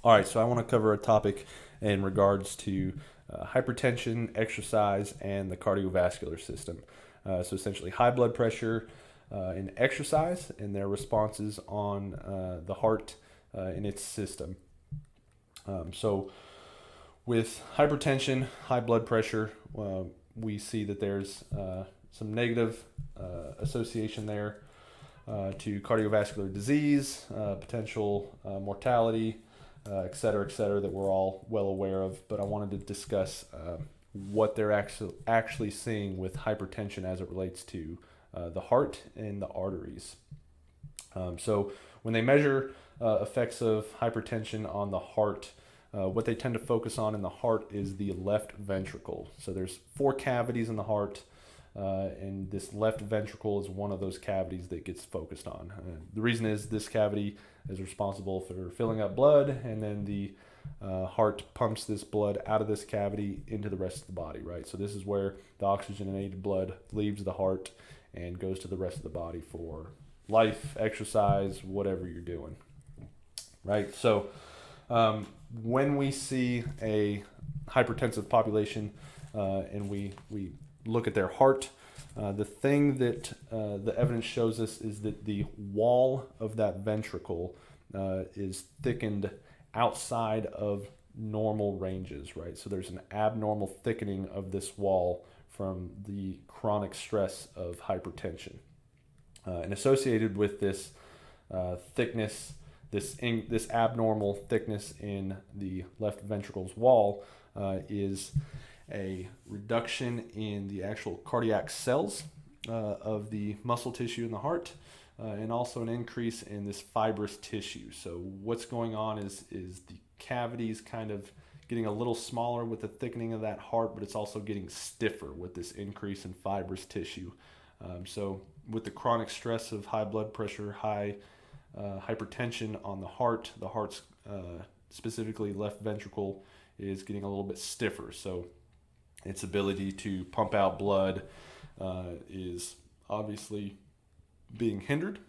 All right, so I want to cover a topic in regards to hypertension, exercise, and the cardiovascular system. So essentially, high blood pressure and exercise and their responses on the heart and its system. So with hypertension, high blood pressure, we see that there's some negative association there to cardiovascular disease, potential mortality, et cetera, that we're all well aware of. But I wanted to discuss what they're actually seeing with hypertension as it relates to the heart and the arteries. So when they measure effects of hypertension on the heart, what they tend to focus on in the heart is the left ventricle. So there's four cavities in the heart, and this left ventricle is one of those cavities that gets focused on. The reason is this cavity is responsible for filling up blood, and then the heart pumps this blood out of this cavity into the rest of the body, right? So this is where the oxygenated blood leaves the heart and goes to the rest of the body for life, exercise, whatever you're doing, right? So when we see a hypertensive population and we look at their heart, the thing that the evidence shows us is that the wall of that ventricle is thickened outside of normal ranges, right? So there's an abnormal thickening of this wall from the chronic stress of hypertension. And associated with this thickness, this abnormal thickness in the left ventricle's wall is a reduction in the actual cardiac cells of the muscle tissue in the heart, and also an increase in this fibrous tissue. So what's going on is the cavities kind of getting a little smaller with the thickening of that heart, but it's also getting stiffer with this increase in fibrous tissue. So with the chronic stress of high blood pressure, high hypertension on the heart's specifically left ventricle is getting a little bit stiffer. So its ability to pump out blood is obviously being hindered,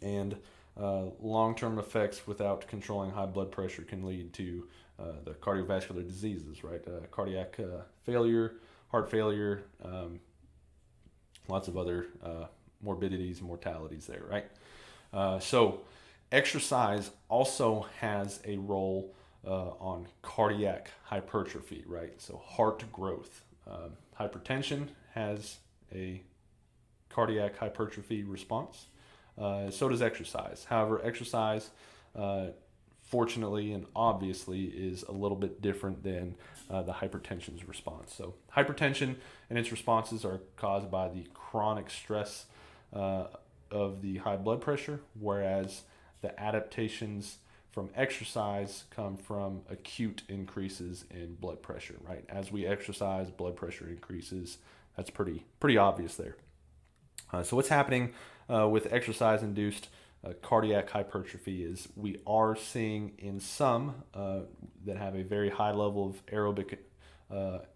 and long-term effects without controlling high blood pressure can lead to the cardiovascular diseases, right? Cardiac failure, heart failure, lots of other morbidities and mortalities there, right? So exercise also has a role on cardiac hypertrophy, right? So heart growth. Hypertension has a cardiac hypertrophy response. So does exercise. However, exercise, fortunately and obviously, is a little bit different than the hypertension's response. So hypertension and its responses are caused by the chronic stress of the high blood pressure, whereas the adaptations from exercise come from acute increases in blood pressure, right? As we exercise, blood pressure increases. That's pretty obvious there. So what's happening with exercise-induced cardiac hypertrophy is we are seeing in some that have a very high level of aerobic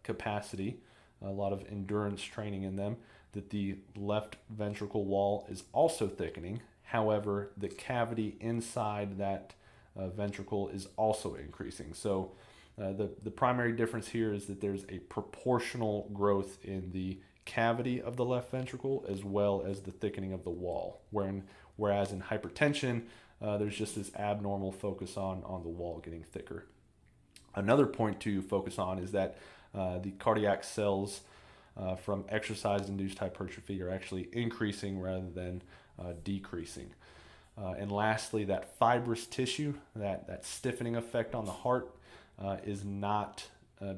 capacity, a lot of endurance training in them, that the left ventricle wall is also thickening. However, the cavity inside that ventricle is also increasing. So the primary difference here is that there's a proportional growth in the cavity of the left ventricle as well as the thickening of the wall. Whereas in hypertension, there's just this abnormal focus on the wall getting thicker. Another point to focus on is that the cardiac cells from exercise-induced hypertrophy are actually increasing rather than decreasing. And lastly, that fibrous tissue, that stiffening effect on the heart, is not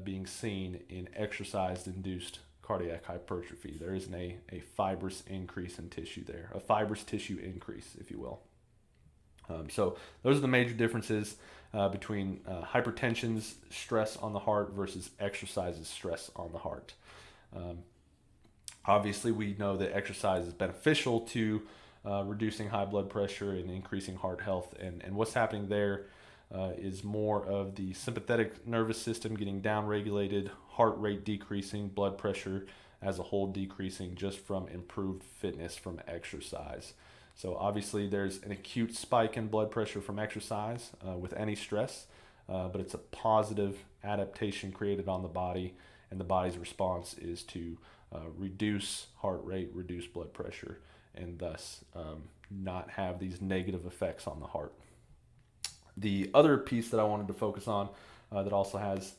being seen in exercise-induced cardiac hypertrophy. There isn't a fibrous increase in tissue there, a fibrous tissue increase, if you will. So those are the major differences between hypertension's stress on the heart versus exercise's stress on the heart. Obviously, we know that exercise is beneficial to reducing high blood pressure and increasing heart health. And what's happening there is more of the sympathetic nervous system getting downregulated, heart rate decreasing, blood pressure as a whole decreasing just from improved fitness from exercise. So obviously there's an acute spike in blood pressure from exercise with any stress, but it's a positive adaptation created on the body, and the body's response is to reduce heart rate, reduce blood pressure, and thus not have these negative effects on the heart. The other piece that I wanted to focus on that also has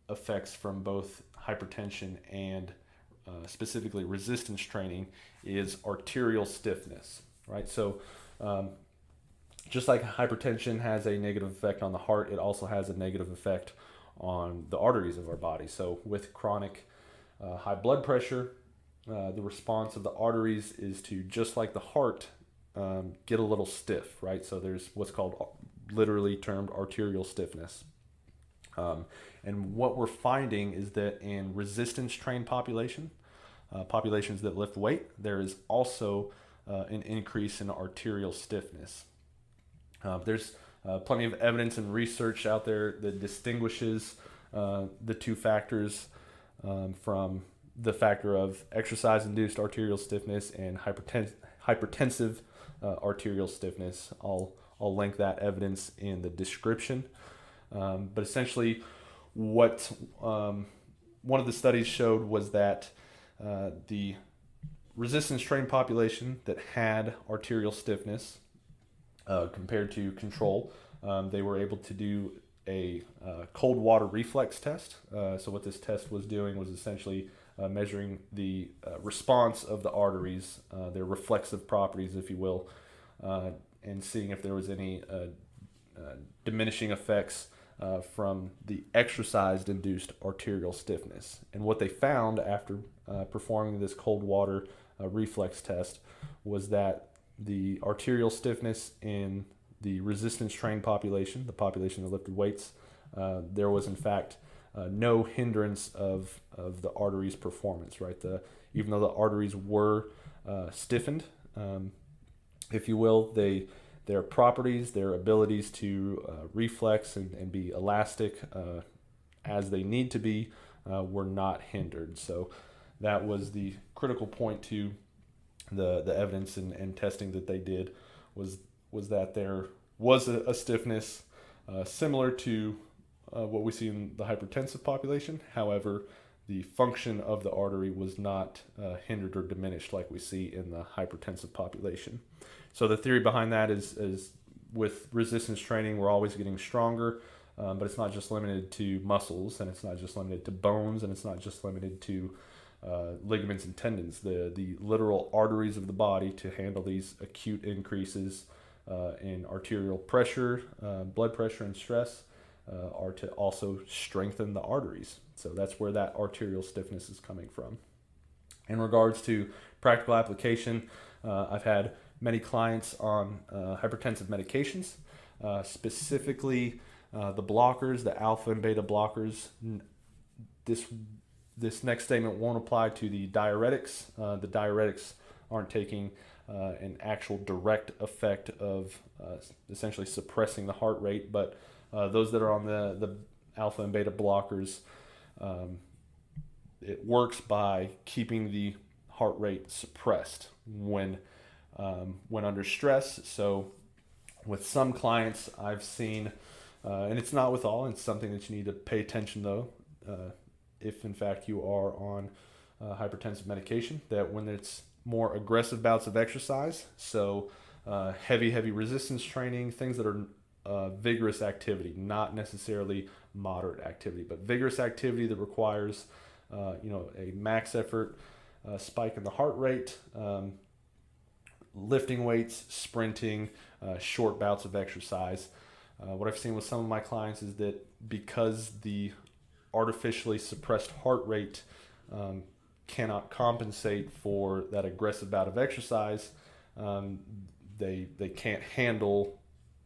effects from both hypertension and specifically resistance training is arterial stiffness, right? So just like hypertension has a negative effect on the heart, it also has a negative effect on the arteries of our body. So with chronic high blood pressure, the response of the arteries is to, just like the heart, get a little stiff, right? So there's what's called, literally termed, arterial stiffness. And what we're finding is that in resistance trained populations that lift weight, there is also an increase in arterial stiffness. There's plenty of evidence and research out there that distinguishes the two factors from the factor of exercise-induced arterial stiffness and hypertensive arterial stiffness. I'll link that evidence in the description. But essentially, what one of the studies showed was that the resistance trained population that had arterial stiffness compared to control, they were able to do a cold water reflex test. So what this test was doing was essentially measuring the response of the arteries, their reflexive properties, if you will, and seeing if there was any diminishing effects from the exercise-induced arterial stiffness. And what they found after performing this cold water reflex test was that the arterial stiffness in the resistance trained population, the population that lifted weights, there was in fact no hindrance of the arteries' performance, right? Even though the arteries were stiffened, if you will, their properties, their abilities to reflex and be elastic as they need to be were not hindered. So that was the critical point to the evidence and testing that they did, was that there was a stiffness similar to what we see in the hypertensive population. However, the function of the artery was not hindered or diminished like we see in the hypertensive population. So the theory behind that is with resistance training, we're always getting stronger, but it's not just limited to muscles, and it's not just limited to bones, and it's not just limited to ligaments and tendons. The literal arteries of the body to handle these acute increases in arterial pressure, blood pressure, and stress are to also strengthen the arteries. So that's where that arterial stiffness is coming from. In regards to practical application, I've had many clients on hypertensive medications, specifically the blockers, the alpha and beta blockers. This next statement won't apply to the diuretics. The diuretics aren't taking an actual direct effect of essentially suppressing the heart rate, but those that are on the alpha and beta blockers, it works by keeping the heart rate suppressed when under stress. So with some clients I've seen, and it's not with all, it's something that you need to pay attention though, if in fact you are on hypertensive medication, that when it's more aggressive bouts of exercise, so heavy resistance training, things that are vigorous activity, not necessarily moderate activity, but vigorous activity that requires a max effort spike in the heart rate, lifting weights, sprinting, short bouts of exercise. What I've seen with some of my clients is that because the artificially suppressed heart rate cannot compensate for that aggressive bout of exercise, they can't handle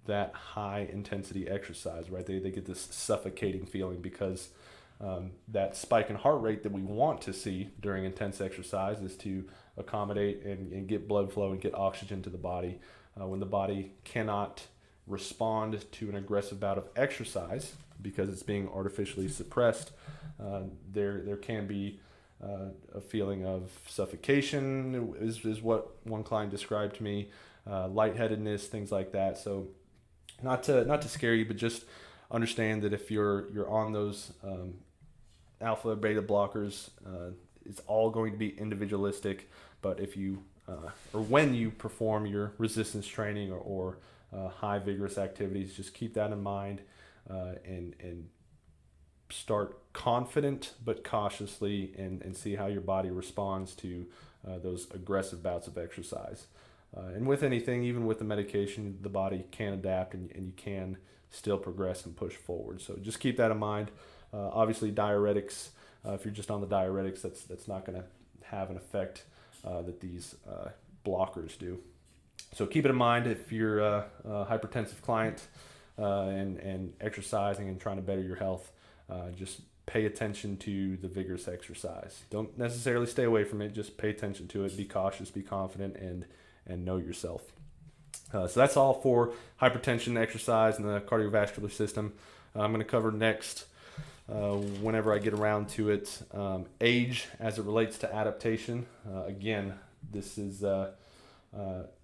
that high intensity exercise, right? They get this suffocating feeling because that spike in heart rate that we want to see during intense exercise is to accommodate and get blood flow and get oxygen to the body. When the body cannot respond to an aggressive bout of exercise because it's being artificially suppressed, there can be a feeling of suffocation is what one client described to me, lightheadedness, things like that. So not to scare you, but just understand that if you're on those alpha beta blockers, it's all going to be individualistic. But if you or when you perform your resistance training or high vigorous activities, just keep that in mind, and start confident but cautiously, and see how your body responds to those aggressive bouts of exercise. And with anything, even with the medication, the body can adapt, and you can still progress and push forward. So just keep that in mind. Obviously, diuretics, if you're just on the diuretics, that's not going to have an effect that these blockers do. So keep it in mind if you're a hypertensive client and exercising and trying to better your health. Just pay attention to the vigorous exercise. Don't necessarily stay away from it. Just pay attention to it. Be cautious, be confident, and know yourself. So that's all for hypertension, exercise, and the cardiovascular system. I'm going to cover next, whenever I get around to it, age as it relates to adaptation. Again, this is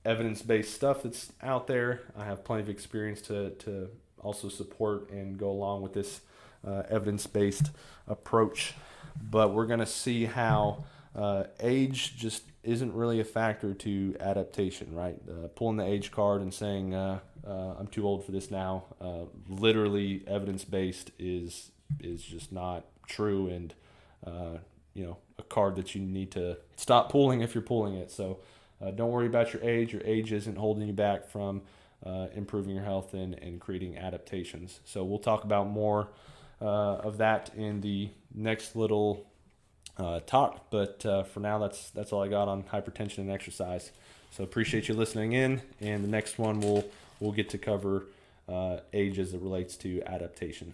evidence-based stuff that's out there. I have plenty of experience to also support and go along with this evidence-based approach. But we're going to see how age just isn't really a factor to adaptation, right? Pulling the age card and saying, I'm too old for this now, literally evidence-based is just not true, and a card that you need to stop pulling if you're pulling it. So don't worry about your age. Your age isn't holding you back from improving your health and creating adaptations. So we'll talk about more of that in the next little talk, but for now, that's all I got on hypertension and exercise. So appreciate you listening in, and the next one we'll get to cover age as it relates to adaptation.